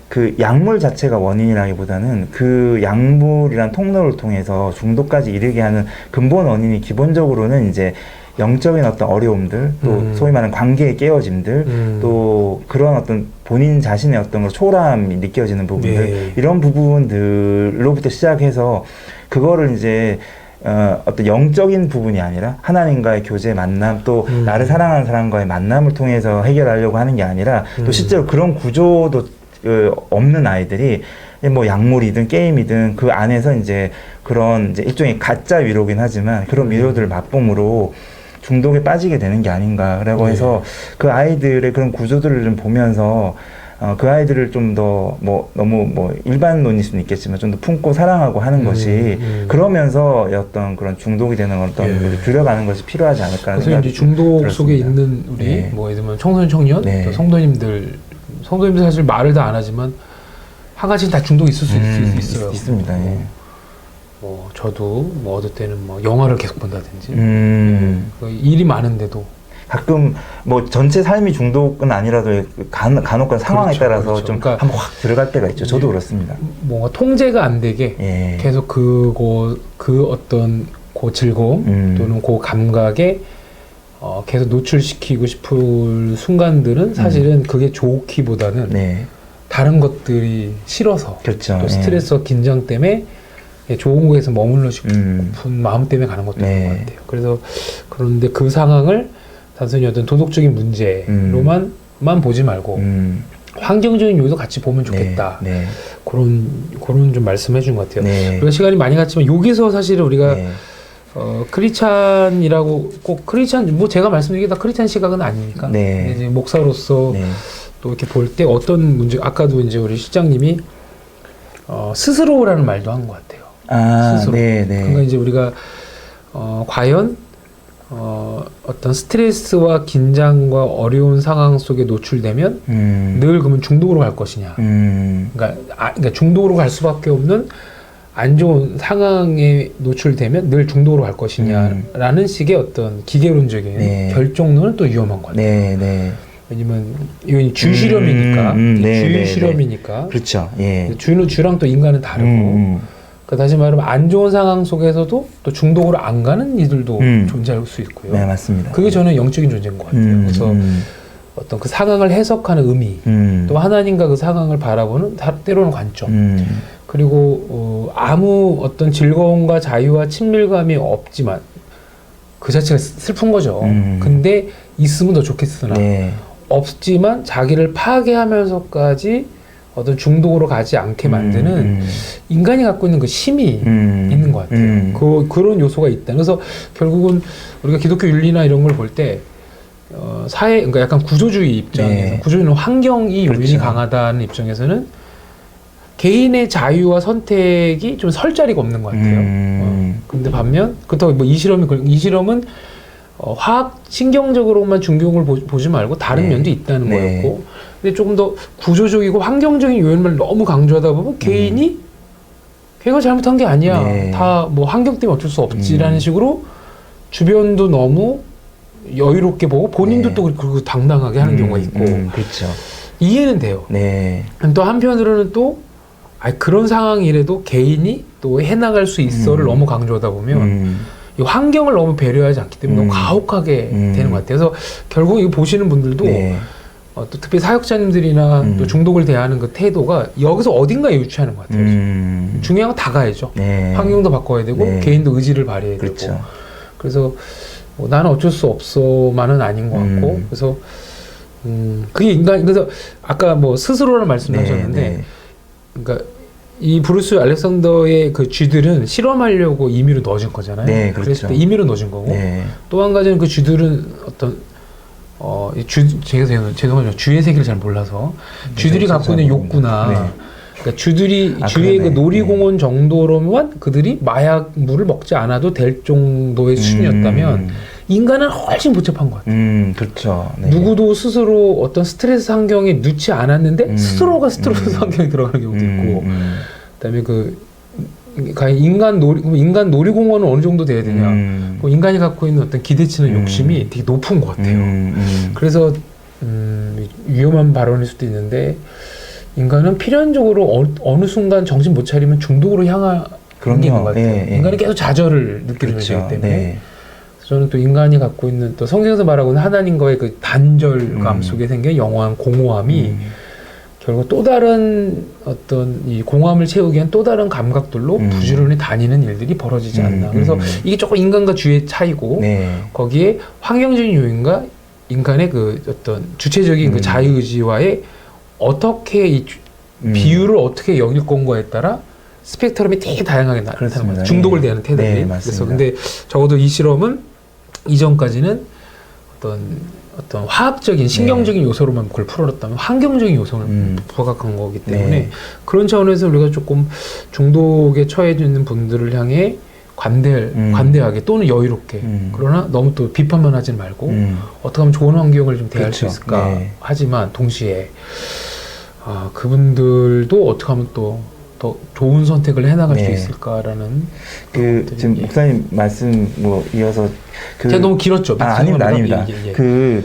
그 약물 자체가 원인이라기보다는 그 약물이란 통로를 통해서 중독까지 이르게 하는 근본 원인이 기본적으로는 이제 영적인 어떤 어려움들, 또 소위 말하는 관계의 깨어짐들, 또 그런 어떤 본인 자신의 어떤 초라함이 느껴지는 부분들, 이런 부분들로부터 시작해서 그거를 이제 어떤 영적인 부분이 아니라 하나님과의 교제 만남, 또 나를 사랑하는 사람과의 만남을 통해서 해결하려고 하는 게 아니라 또 실제로 그런 구조도 없는 아이들이 뭐 약물이든 게임이든 그 안에서 이제 그런 이제 일종의 가짜 위로긴 하지만 그런 위로들을 맛봄으로 중독에 빠지게 되는 게 아닌가라고 해서 그 아이들의 그런 구조들을 좀 보면서 그 아이들을 좀 더 뭐 너무 뭐 일반론일 수는 있겠지만 좀 더 품고 사랑하고 하는 것이 그러면서 어떤 그런 중독이 되는 어떤 예. 줄여가는 것이 필요하지 않을까 그래서 생각이 이제 중독 들었습니다. 속에 있는 우리 네. 뭐 예를 들면 청소년 청년 네. 또 성도님들 사실 말을 다 안 하지만 한 가지는 다 중독이 있을 수 있어요. 있습니다. 예. 뭐 저도 뭐 어떨 때는 뭐 영화를 계속 본다든지 일이 많은데도 가끔 뭐 전체 삶이 중독은 아니라도 간혹 상황에 그렇죠, 따라서 그렇죠. 좀 그러니까 한번 확 들어갈 때가 있죠. 저도 그렇습니다. 뭔가 통제가 안 되게 예. 계속 그 어떤 그 즐거움 또는 그 감각에 계속 노출시키고 싶을 순간들은 사실은 그게 좋기보다는 네. 다른 것들이 싫어서 그렇죠. 또 스트레스와 긴장 때문에 좋은 곳에서 머물러 싶은 마음 때문에 가는 것도 있는 것 같아요. 그래서 그런데 그 상황을 단순히 어떤 도덕적인 문제로만 보지 말고 환경적인 요소도 같이 보면 좋겠다. 네. 네. 그런 좀 말씀해 준 것 같아요. 네. 우리가 시간이 많이 갔지만 여기서 사실은 우리가 네. 크리스찬이라고 꼭 크리스찬 뭐 제가 말씀드린 게 다 크리스찬 시각은 아니니까. 네. 근데 이제 목사로서 네. 또 이렇게 볼 때 어떤 문제 아까도 이제 우리 실장님이 스스로라는 말도 한 것 같아요. 스스로. 네, 네. 그러니까 이제 우리가 과연 어떤 스트레스와 긴장과 어려운 상황 속에 노출되면 늘 그러면 중독으로 갈 것이냐. 그러니까 중독으로 갈 수밖에 없는 안 좋은 상황에 노출되면 늘 중독으로 갈 것이냐라는 식의 어떤 기계론적인 네. 결정론은 또 위험한 것 같아요. 네, 네. 왜냐면 이건 주실험이니까 네, 주의 네, 실험이니까 그렇죠. 예. 주랑 또 인간은 다르고 그러니까 다시 말하면 안 좋은 상황 속에서도 또 중독으로 안 가는 이들도 존재할 수 있고요. 네, 맞습니다. 그게 저는 영적인 존재인 것 같아요. 그래서 어떤 그 상황을 해석하는 의미, 또 하나님과 그 상황을 바라보는 때로는 관점, 그리고 아무 어떤 즐거움과 자유와 친밀감이 없지만 그 자체가 슬픈 거죠. 근데 있으면 더 좋겠으나 네. 없지만 자기를 파괴하면서까지 어떤 중독으로 가지 않게 만드는 인간이 갖고 있는 그 힘이 있는 것 같아요. 그런 요소가 있다. 그래서 결국은 우리가 기독교 윤리나 이런 걸 볼 때 사회, 그러니까 약간 구조주의 입장에서, 네. 구조주의는 환경이 그렇죠. 요인이 강하다는 입장에서는 개인의 자유와 선택이 좀 설 자리가 없는 것 같아요. 근데 반면, 그렇다고 뭐 이 실험은 화학, 신경적으로만 중독을 보지 말고 다른 네. 면도 있다는 네. 거였고, 근데 조금 더 구조적이고 환경적인 요인을 너무 강조하다 보면 개인이 걔가 잘못한 게 아니야. 네. 다 뭐 환경 때문에 어쩔 수 없지라는 식으로 주변도 너무 여유롭게 보고 본인도 네. 또 그리고 당당하게 하는 경우가 있고 그렇죠. 이해는 돼요. 네. 또 한편으로는 또 그런 상황이라도 개인이 또 해나갈 수 있어를 너무 강조하다 보면 이 환경을 너무 배려하지 않기 때문에 너무 가혹하게 되는 것 같아요. 그래서 결국 이거 보시는 분들도 네. 또 특히 사역자님들이나 또 중독을 대하는 그 태도가 여기서 어딘가에 유치하는 것 같아요. 중요한 건 다 가야죠. 네. 환경도 바꿔야 되고 네. 개인도 의지를 발휘해야 그렇죠. 되고 그래서 뭐 나는 어쩔 수 없어만은 아닌 것 같고 그래서 그게 그래서 아까 뭐 스스로라는 말씀하셨는데 네. 그러니까 이 브루스 알렉산더의 그 쥐들은 실험하려고 임의로 넣어준 거잖아요. 네, 그렇죠. 그랬을 때 임의로 넣어준 거고 네. 또 한 가지는 그 쥐들은 어떤 제가 죄송하지만 쥐의 세계를 잘 몰라서 쥐들이 갖고 있는 욕구나 네. 그러니까 쥐의 그러네. 그 놀이공원 정도로만 그들이 마약물을 먹지 않아도 될 정도의 수준이었다면 인간은 훨씬 복잡한 것 같아요. 그렇죠. 네. 누구도 스스로 어떤 스트레스 환경에 넣지 않았는데 스스로가 스트레스 환경에 들어가는 경우도 있고 그다음에 인간 놀이공원은 어느 정도 돼야 되냐 인간이 갖고 있는 어떤 기대치나 욕심이 되게 높은 것 같아요. 그래서 위험한 발언일 수도 있는데 인간은 필연적으로 어느 순간 정신 못 차리면 중독으로 향하는 게 있는 것 같아요. 예, 예. 인간이 계속 좌절을 느끼는 그렇죠. 거기 때문에 네. 그래서 저는 또 인간이 갖고 있는 또 성경에서 말하고 있는 하나님과의 그 단절감 속에 생긴 영원한 공허함이 결국 또 다른 어떤 이 공허함을 채우기 위한 또 다른 감각들로 부지런히 다니는 일들이 벌어지지 않나. 그래서 이게 조금 인간과 쥐의 차이고 네. 거기에 환경적인 요인과 인간의 그 어떤 주체적인 그 자유의지와의 어떻게 이 비율을 어떻게 여길 건가에 따라 스펙트럼이 되게 다양하게 나타나는 그렇습니다. 거예요. 중독을 네. 대하는 태도들이. 네, 그래서 맞습니다. 근데 적어도 이 실험은 이전까지는 어떤 어떤 화학적인 신경적인 요소로만 그걸 풀어놨다면 환경적인 요소를 부각한 거기 때문에 그런 차원에서 우리가 조금 중독에 처해 있는 분들을 향해 관대하게 또는 여유롭게 그러나 너무 또 비판만 하지 말고 어떻게 하면 좋은 환경을 좀 대할 수 그렇죠. 있을까 네. 하지만 동시에 그분들도 어떻게 하면 또 더 좋은 선택을 해나갈 수 네. 있을까라는 지금 목사님 말씀 이어서 제가 너무 길었죠? 아닙니다. 예.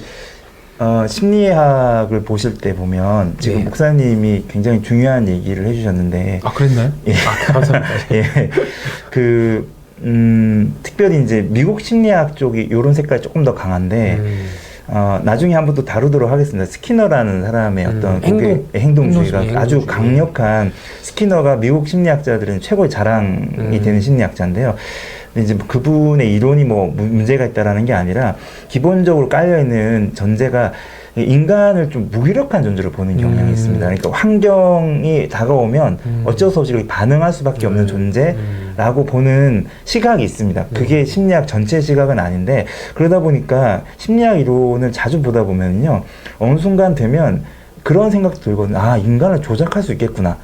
심리학을 보실 때 보면 지금 네. 목사님이 굉장히 중요한 얘기를 해주셨는데 그랬나요? 예. 감사합니다. 예. 특별히 이제 미국 심리학 쪽이 이런 색깔이 조금 더 강한데 나중에 한번 또 다루도록 하겠습니다. 스키너라는 사람의 어떤 행동주의가 아주 강력한 스키너가 미국 심리학자들은 최고의 자랑이 되는 심리학자인데요. 근데 이제 그분의 이론이 문제가 있다라는 게 아니라 기본적으로 깔려있는 전제가 인간을 좀 무기력한 존재로 보는 경향이 있습니다. 그러니까 환경이 다가오면 어쩔 수 없이 반응할 수밖에 없는 존재라고 보는 시각이 있습니다. 그게 심리학 전체 시각은 아닌데 그러다 보니까 심리학 이론을 자주 보다 보면요. 어느 순간 되면 그런 생각도 들거든요. 인간을 조작할 수 있겠구나.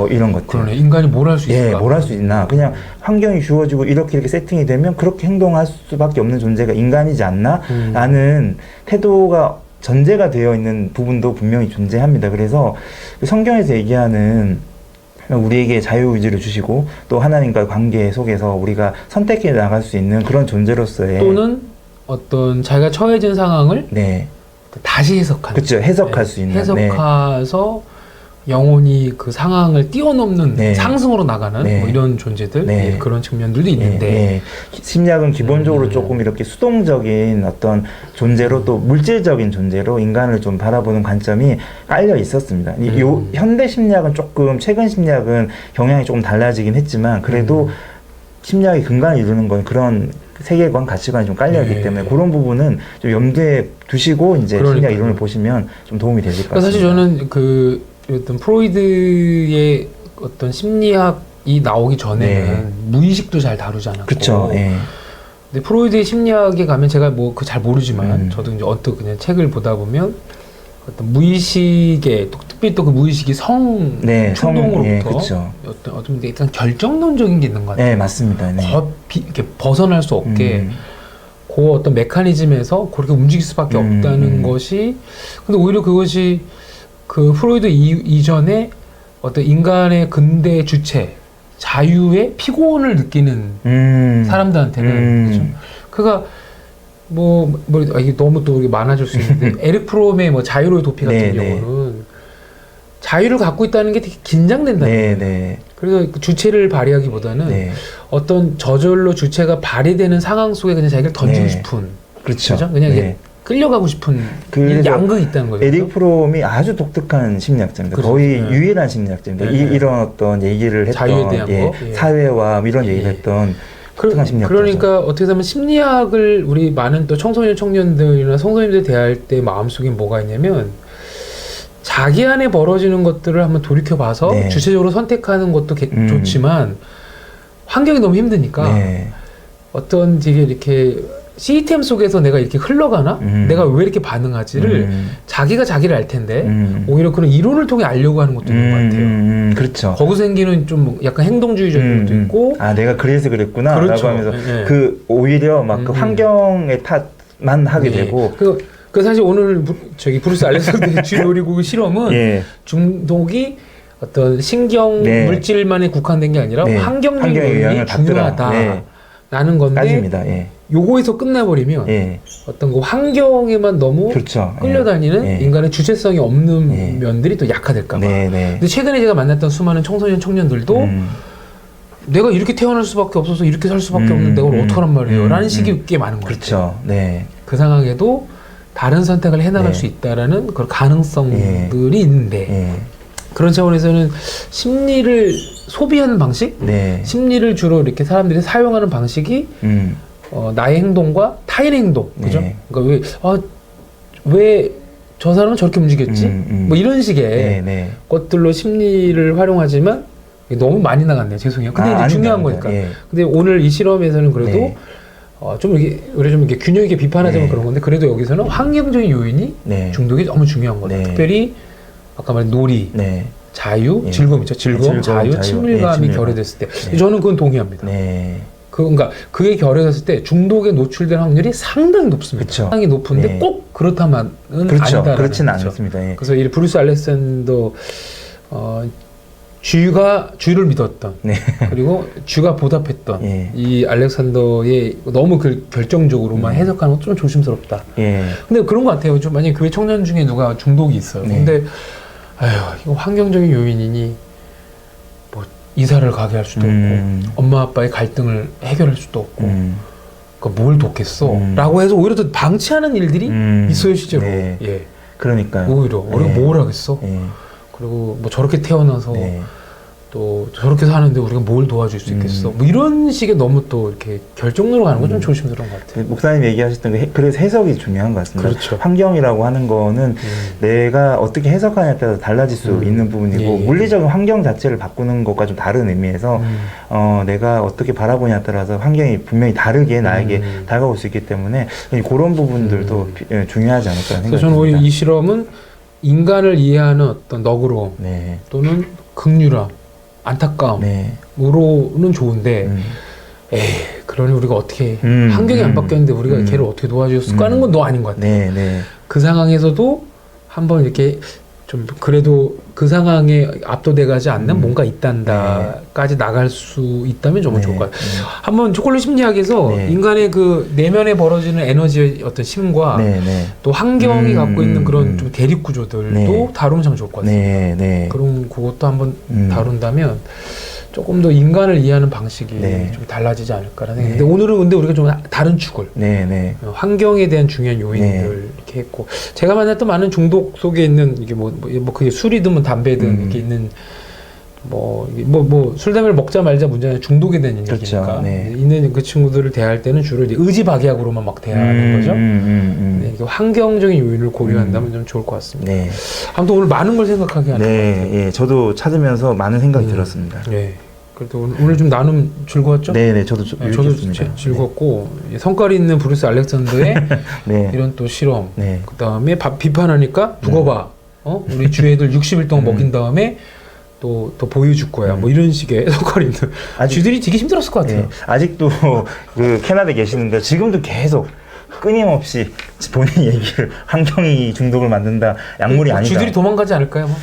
이런 것들. 그러네. 인간이 뭘 할 수 있을까? 뭘 할 수 있나. 그냥 환경이 주어지고 이렇게 세팅이 되면 그렇게 행동할 수밖에 없는 존재가 인간이지 않나? 라는 태도가 전제가 되어 있는 부분도 분명히 존재합니다. 그래서 성경에서 얘기하는 우리에게 자유의지를 주시고 또 하나님과의 관계 속에서 우리가 선택해 나갈 수 있는 그런 존재로서의 또는 어떤 자기가 처해진 상황을 다시 해석하는 그렇죠. 해석할 수 있는 해석해서 영혼이 그 상황을 뛰어넘는 상승으로 나가는 이런 존재들 그런 측면들도 있는데 심리학은 기본적으로 조금 이렇게 수동적인 어떤 존재로 또 물질적인 존재로 인간을 좀 바라보는 관점이 깔려 있었습니다. 요 현대 심리학은 조금 최근 심리학은 경향이 조금 달라지긴 했지만 그래도 심리학의 근간을 이루는 건 그런 세계관, 가치관이 좀 깔려있기 때문에 그런 부분은 좀 염두에 두시고 이제 심리학 이론을 보시면 좀 도움이 되실 것 같습니다. 사실 저는 어떤 프로이드의 어떤 심리학이 나오기 전에는 무의식도 잘 다루지 않았고. 그렇죠. 근데 프로이드의 심리학에 가면 제가 잘 모르지만 저도 이제 어떤 그냥 책을 보다 보면 어떤 무의식의 특별히 또 그 무의식이 충동으로부터 어떤 일단 결정론적인 게 있는 것 같아요. 맞습니다. 이렇게 벗어날 수 없게 그 어떤 메커니즘에서 그렇게 움직일 수밖에 없다는 것이 근데 오히려 그것이 그 프로이드 이전에 어떤 인간의 근대 주체, 자유의 피곤을 느끼는 사람들한테는 그렇죠? 그가 이게 너무 또 많아질 수 있는데 에릭 프롬의 자유로의 도피 같은 경우는 자유를 갖고 있다는 게 되게 긴장된다는 거예요. 그래서 그 주체를 발휘하기보다는 어떤 저절로 주체가 발휘되는 상황 속에 그냥 자기를 던지고 싶은 그렇죠. 그냥 이게 끌려가고 싶은 양극이 있다는 거죠. 에릭 프롬이 아주 독특한 심리학자입니다. 그렇죠. 거의 유일한 심리학자입니다. 이런 어떤 얘기를 했던 자유에 대한 사회와 이런 얘기를 했던 독특한 심리학자죠. 그러니까 어떻게 보면 심리학을 우리 많은 또 청소년 청년들이나 성도님들 대할 때 마음속에 뭐가 있냐면 자기 안에 벌어지는 것들을 한번 돌이켜봐서 주체적으로 선택하는 것도 좋지만 환경이 너무 힘드니까 어떤 되게 이렇게 시스템 속에서 내가 이렇게 흘러가나? 내가 왜 이렇게 반응하지를 자기가 자기를 알 텐데 오히려 그런 이론을 통해 알려고 하는 것도 있는 것 같아요. 그렇죠. 거기서 생기는 좀 약간 행동주의적인 것도 있고 내가 그래서 그랬구나 그렇죠. 라고 하면서 오히려 막 그 환경의 탓만 하게 되고 그 사실 오늘 브루스 알렉산더의 쥐놀이국 실험은 중독이 어떤 신경 물질만에 국한된 게 아니라 환경적인 요인이 중요하다라는 건데 따집니다. 요거에서 끝나버리면 어떤 그 환경에만 너무 끌려다니는 인간의 주체성이 없는 면들이 또 약화될까 봐. 근데 최근에 제가 만났던 수많은 청소년 청년들도 내가 이렇게 태어날 수밖에 없어서 이렇게 살 수밖에 없는 내가 어떡하란 말이에요 라는 식이 꽤 많은 거죠. 그렇죠. 그 상황에도 다른 선택을 해나갈 수 있다라는 그런 가능성들이 있는데 그런 차원에서는 심리를 소비하는 방식, 심리를 주로 이렇게 사람들이 사용하는 방식이 나의 행동과 타인의 행동, 그죠? 그러니까 왜 저 사람은 저렇게 움직였지? 뭐 이런 식의 것들로 심리를 활용하지만 너무 많이 나갔네요. 죄송해요. 근데 이제 중요한 거니까. 근데 오늘 이 실험에서는 그래도 좀 이렇게 우리 좀 이렇게 균형 있게 비판하자면 네. 그런 건데 그래도 여기서는 환경적인 요인이 네. 중독이 너무 중요한 거다. 네. 특별히 아까 말한 놀이, 네. 자유, 예. 즐거움 있죠. 즐거움, 자유, 친밀감이 친밀감. 결여됐을 때 네. 저는 그건 동의합니다. 네. 그러니까 그게 결여됐을 때 중독에 노출될 확률이 상당히 높습니다. 그쵸. 상당히 높은데 네. 꼭 그렇다만은 그렇죠. 아니다라는 그렇지는 거죠. 않습니다. 예. 그래서 이 브루스 알렉산더 주가 믿었던 네. 그리고 주가 보답했던 예. 이 알렉산더의 너무 결정적으로만 해석하는 건 좀 조심스럽다. 예. 근데 그런 것 같아요. 좀 만약에 교회 청년 중에 누가 중독이 있어요. 네. 근데 아휴 이거 환경적인 요인이니 뭐 이사를 가게 할 수도 없고 엄마 아빠의 갈등을 해결할 수도 없고 그러니까 뭘 돕겠어? 라고 해서 오히려 더 방치하는 일들이 있어요 실제로. 네. 예. 그러니까요. 오히려 우리가 네. 뭘 하겠어? 예. 그리고 뭐 저렇게 태어나서 네. 또 저렇게 사는데 우리가 뭘 도와줄 수 있겠어? 뭐 이런 식의 너무 또 이렇게 결정론으로 가는 건 좀 조심스러운 것 같아요. 목사님 얘기하셨던 게 그래서 해석이 중요한 것 같습니다. 그렇죠. 환경이라고 하는 거는 내가 어떻게 해석하냐에 따라서 달라질 수 있는 부분이고 예, 예. 물리적인 환경 자체를 바꾸는 것과 좀 다른 의미에서 내가 어떻게 바라보냐에 따라서 환경이 분명히 다르게 나에게 다가올 수 있기 때문에 그런 부분들도 중요하지 않을까 그래서 생각합니다. 저는 오히려 이 실험은 인간을 이해하는 어떤 너그러움 네. 또는 극률함, 안타까움으로는 네. 좋은데 에이 그러니 우리가 어떻게 환경이 안 바뀌었는데 우리가 걔를 어떻게 도와줬을까 하는 건 너 아닌 것 같아요. 네, 네. 그 상황에서도 한번 이렇게 좀 그래도 그 상황에 압도돼가지 않는 뭔가 있단다까지 나갈 수 있다면 정말 좋을 것 같아요. 한번 초콜릿 심리학에서 네. 인간의 그 내면에 벌어지는 에너지의 어떤 힘과 네, 네. 또 환경이 갖고 있는 그런 좀 대립 구조들도 네. 다루면 참 좋을 것 같습니다. 네, 네. 그런 그것도 한번 다룬다면 조금 더 인간을 이해하는 방식이 네. 좀 달라지지 않을까라는 생각이 네. 근데 오늘은 근데 우리가 좀 다른 축을 네, 네. 환경에 대한 중요한 요인들 네. 이렇게 했고 제가 만났던 많은 중독 속에 있는 이게 뭐 그게 술이든 뭐 담배든 이렇게 있는 술 담배를 먹자 말자 문제는 중독에 대한 그렇죠. 얘기니까 네. 있는 그 친구들을 대할 때는 주로 이제 의지박약으로만 막 대하는 거죠. 네, 이게 환경적인 요인을 고려한다면 좀 좋을 것 같습니다. 네. 아무튼 오늘 많은 걸 생각하게 하는 것 같아요. 네, 예, 저도 찾으면서 많은 생각이 들었습니다. 네. 그래도 오늘 좀 나눔 즐거웠죠? 네, 네, 저도 저도 유익했습니다. 즐겁고 성깔이 있는 브루스 알렉산더의 네, 이런 또 실험 네, 그 다음에 비판하니까 두고 봐. 우리 주 애들 60일 동안 먹인 다음에 또 보여줄 거야. 뭐 이런 식의 성깔이 있는. 쥐들이 되게 힘들었을 것 같아요. 네. 아직도 그 캐나다에 계시는데 지금도 계속 끊임없이 본인 얘기를 환경이 중독을 만든다. 약물이 아니다. 쥐들이 도망가지 않을까요? 뭐?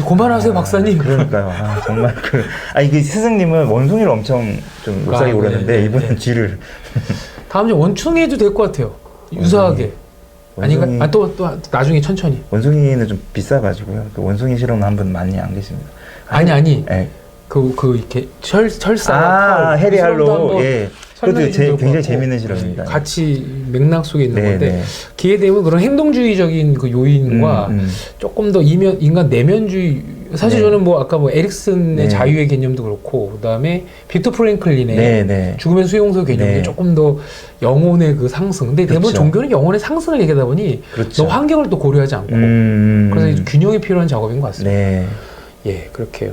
그만하세요, 박사님. 그러니까요. 정말 이게 스승님은 원숭이를 엄청 좀 못 살게 오렸는데 네, 이분은 네. 쥐를. 다음 주에 원충이 해도 될 것 같아요. 유사하게. 아닌가? 또 나중에 천천히. 원숭이는 좀 비싸가지고요. 그 원숭이 실험은 한 분 많이 안 계십니다. 아니. 네. 그 이렇게 철사. 해리 할로. 예. 그것도 설명해 굉장히 재밌는 실험입니다. 같이 맥락 속에 있는 네, 건데 네. 기회 되면 그런 행동주의적인 그 요인과 조금 더 인간 내면주의 사실 네. 저는 뭐 아까 뭐 에릭슨의 네. 자유의 개념도 그렇고 그다음에 빅터 프랭클린의 네, 네. 죽음의 수용소 개념이 네. 조금 더 영혼의 그 상승. 근데 대부분 그렇죠. 종교는 영혼의 상승을 얘기하다 보니 그렇죠. 너무 환경을 또 고려하지 않고 그래서 이 균형이 필요한 작업인 것 같습니다. 네. 예, 그렇게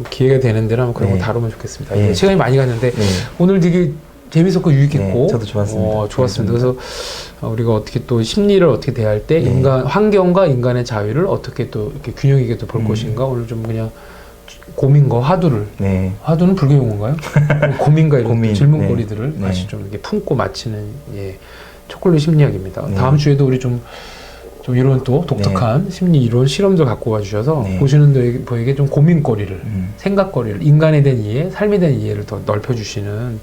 기회가 되는 대로 한번 그런 네. 거 다루면 좋겠습니다. 네. 예, 시간이 많이 갔는데 네. 오늘 되게 재밌었고 유익했고 네, 저도 좋았습니다. 좋았습니다. 그래서 우리가 어떻게 또 심리를 어떻게 대할 때 네. 환경과 인간의 자유를 어떻게 또 이렇게 균형 있게 또 볼 것인가 오늘 좀 그냥 고민과 화두를 네. 화두는 불교 용어인가요? 고민과 이런 고민, 질문거리들을 네. 다시 좀 이렇게 품고 마치는 초콜릿 심리학입니다. 네. 다음 주에도 우리 좀 이런 또 독특한 심리 이론 실험들 갖고 와주셔서 네. 보시는 분에게 좀 고민거리를 생각거리를 인간에 대한 이해, 삶에 대한 이해를 더 넓혀주시는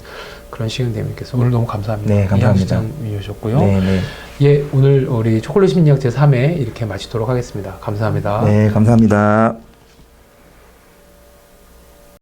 그런 시간 되면 좋겠습니다. 오늘 너무 감사합니다. 네, 감사합니다. 이하시장님이셨고요. 네, 네. 예, 오늘 우리 초콜릿 심리학 제3회 이렇게 마치도록 하겠습니다. 감사합니다. 네, 감사합니다.